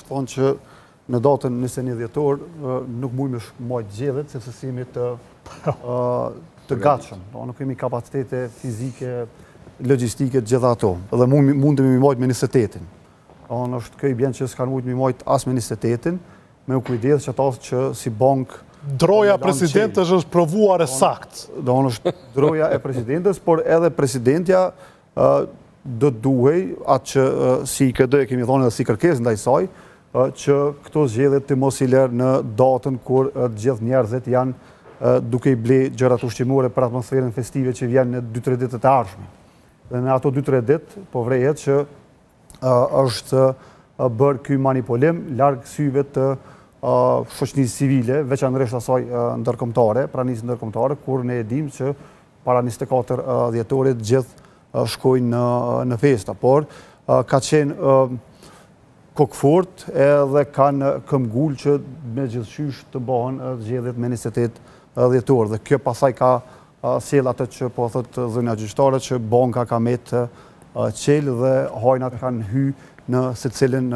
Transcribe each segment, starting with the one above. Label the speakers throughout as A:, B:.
A: thonë që në datën 21 dhjetor nuk mujmë shmojt gjellet, sepse si jemi të gatshëm. Nuk kemi kapacitete fizike, logjistike të gjitha ato. Dhe mundemi mi mojt me 28-in. Është këj bjen që s'kan mujt mi mojt as me 28-in, me u kujdes që ata që si bank...
B: Droja presidentës është provuar e sakt.
A: Është droja e presidentës, por edhe presidentja do duhej, atë që si këtë kemi thonë edhe si kërkesë ndaj saj, që këto zgjedhje të mos i lërë në datën kur të gjithë njerëzit janë duke i ble gjërat ushqimore për atmosferën festive që vjen në 2-3 ditë të ardhshme. Dhe në ato 2-3 ditë po vrejet që është bërë ky manipulim larg syve të shoqërisë civile, veçanërisht asaj ndërkombëtare, pranisë ndërkombëtare, kur ne e dimë që para 24 dhjetorit gjithë shkojnë në festa, por ka qenë kokëfort edhe kanë këmbgul që me gjithçysh të bëhen zgjedhjet me 28 dhjetor. Dhe kjo pasaj ka sjell atë që po thotë zënia gjyqtare që banka ka metë qelë dhe hajnat kanë hy në secilin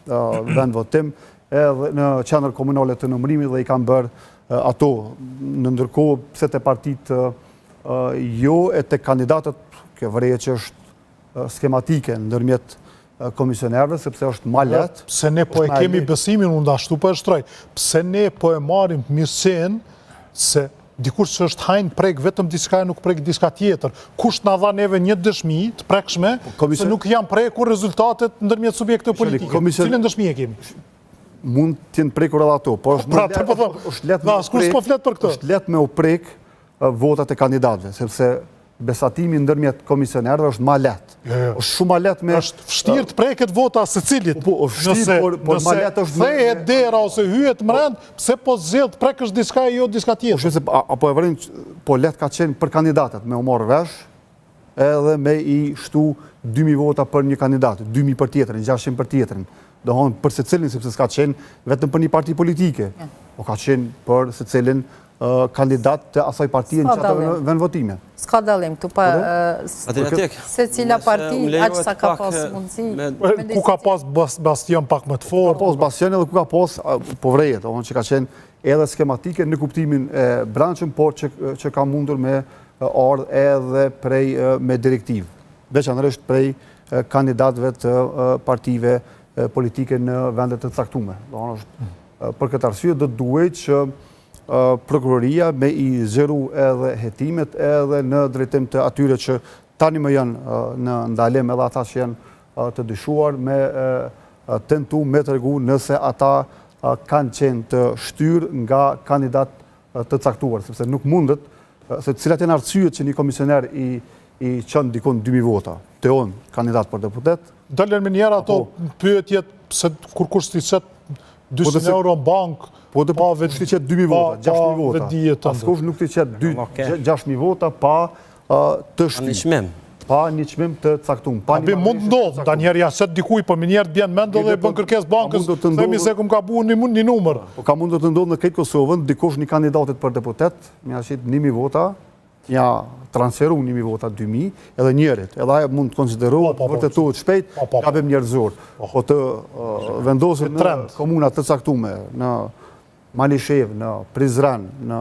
A: vend votim edhe në qendër komunale të numërimit dhe i kanë bërë ato. Në ndërkohë pse te partitë jo e te kandidatët, kjo vërejë që është skematike ndërmjet komisionerëve, sepse është ma letë.
B: Pse ne po e kemi besimin, unë ashtu po e shtroj, pse ne po e marim mirësinë se dikush që është hajnë prek vetëm diska e nuk prek diska tjetër. Kush na dha neve një dëshmi të prekshme, se nuk janë prekur rezultatet ndërmjet subjekte politike. Cilën dëshmi e kemi?
A: Mund t'jenë prekur edhe ato, por është letë me u prek votat e kandidatëve, sepse besatimi ndërmjet komisionerëve është ma letë. është shumë ma letë me...
B: është vështirë të preket vota se cilit.
A: Nëse
B: thejet dera ose hyet mrend, pse po zgjedh të prekësh diska e jo diska tjetër.
A: Apo e vërin, po letë ka qenë për kandidatet, me u marrë vesh, edhe me i shtu 2.000 vota për një kandidat, 2.000 për tjetërin, 600 për tjetërin. Do honë për se cilin, sepse s'ka qenë vetëm për një parti politike, o ka qenë për se cilin kandidat të asaj partije në qatë vend votime.
C: Ska dalim, këtu pa... Se cila parti, aqë sa ka pas mundësi...
B: Ku ka pas bastion pak më të fortë?
A: Ku ka pas bastion edhe ku ka pas povrejet, që ka qenë edhe skematike në kuptimin e branqën, por që ka mundur me ardhë edhe prej me direktiv. Veçanërisht prej kandidatëve të partive politike në vendet të caktume. Për këtë arsye do duhet që prokuroria me i zgjeru edhe hetimet edhe në drejtim të atyre që tani më janë në ndalim edhe ata që janë të dyshuar me tentu me të regu nëse ata kanë qenë të shtyr nga kandidat të caktuar, sepse nuk mundet, se cilat janë arsyet që një komisioner i qënë dikon 2.000 vota, të onë kandidat për deputet.
B: Dalen me njerë ato pyetjet se kur kush t'i qëtë 200 euro në bankë,
A: po të t'i qetë 2.000 vota, 6.000 vota. Askush nuk t'i qetë 6.000 vota pa të shtim. Pa një qmim të caktum.
B: Abi mund ndodhë, da njerë jaset dikuj, po më njerë t'bjen mendë dhe bën kërkes bankës, themi se këm ka bu një numër.
A: Ka mundur të ndodhë në këtë Kosovën, dikush një kandidatit për deputet, mja qit 1.000 vota, ja transferu 1.000 vota 2.000, edhe njerit. Edhe aje mund të konsideru, vërtetohet shpejt, ka bëm njerëzor. Po të vendosën në komunat të caktume, në Malishev, në Prizren, në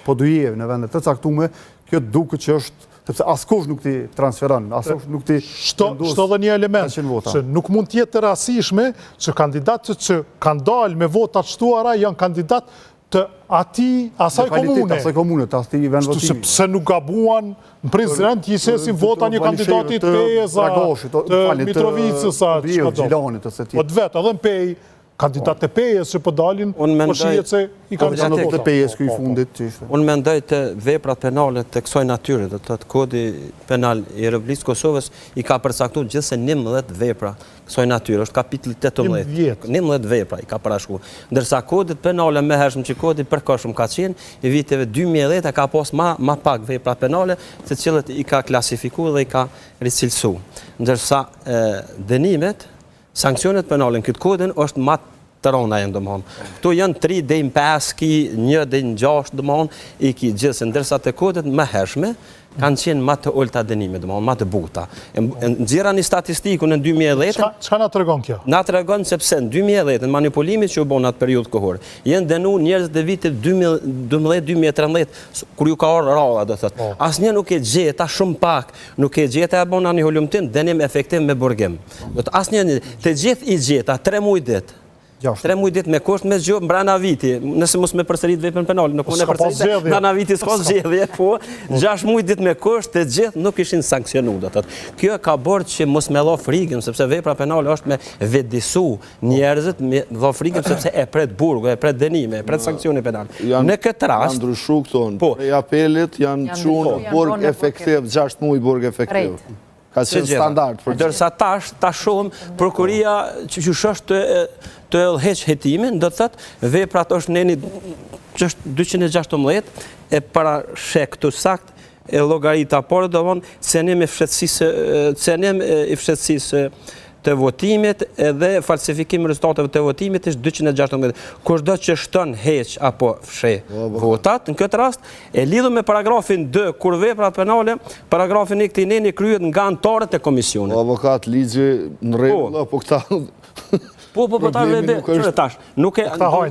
A: Podujev, në vendet të caktume, kjo duke që është, sepse askush nuk t'i transferon, askush nuk t'i vendosë.
B: Shto dhe një element, që nuk mund t'jetë të rasishme që kandidatët që kanë dalë me votat shtuara janë kandidat të asaj komune.
A: Asaj komune, të ati vend votimi.
B: Se nuk gabuan në Prizren t'i sesin vota një kandidatit Peza, të Mitrovicës, po të vetë, edhe në Pej, kandidat të Pejes që po dalin, po shijet se i kanë
A: qanë të Pejes këj fundit.
D: Unë mendoj të veprat penale të kësoj natyre, dhe të kodi penal i Republikës Kosovës i ka përcaktuar gjithse 11 vepra kësoj natyre, është kapitli 18, 11 vepra i ka parashku. Ndërsa kodit penale me hershëm që kodit përkoshëm ka qenë, i viteve 2010 ka pos ma pak vepra penale, të cilët i ka klasifiku dhe i ka ricilsu. Ndërsa dënimet, sankcionet penale në këtë kodin është të rona janë domthon. Këtu janë 3 deri në 5 ki 1 deri në 6 domthon i ki gjithse ndërsa të kodet më hershme kanë qenë më të ulta dënime, domthon më të buta. Nxjerra një statistikun në 2010.
B: Çka na tregon kjo?
D: Na tregon sepse në 2010 manipulimit që u bën atë periudhë kohore, janë dënuar njerëz të vitit 2012-2013 kur ju ka orë ralla, do thotë. Asnjë nuk e gjeta, shumë pak, nuk e gjeta e bën ani holumtin dënim efektiv me burgim. Do të asnjë të gjithë i gjeta 3 muaj ditë. 3 muaj ditë me kusht me zgjuar mbrana viti, nëse mos me përsërit veprën penale, nuk mund të përsërit mbrana viti s'ka zgjedhje, po 6 muaj ditë me kusht të gjithë nuk ishin sanksionuar, do thotë. Kjo ka bërë që mos me dha frikën, sepse vepra penale është me vetdisu njerëzit, me dha frikën sepse e pret burgu, e pret dënime, e pret sanksione penale. Në këtë rast
E: janë ndryshuar këto. Prej apelit janë çuar burg efektiv, 6 muaj burg efektiv. Ka qenë standard për
D: dërsa tash shohim prokuria që është të heq hetimin, do të thotë veprat është neni 216 e para shek këtu sakt e llogarita, por domthon cenim i fshehtësisë të votimit edhe falsifikim rezultateve të votimit është 216. Kushdo që shton heq apo fsheh votat, në këtë rast e lidhur me paragrafin 2, kur veprat penale, paragrafin 1 këtij neni kryhet nga anëtarët e komisionit.
E: Avokat ligji në rregull apo këta
D: Po ta tash, nuk e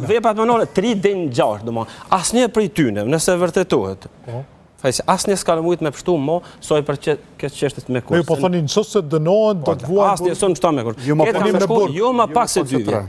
D: veprat penale 3 deri në 6, domethënë asnjë prej tyre, nëse vërtetohet. Asnjë s'ka mujt me pështu mo, soi për këtë çështje me kusht.
B: Po thoni nëse dënohen do të vuajnë.
D: Asnjë s'on çto me kusht. Jo më pak se 2 vjet.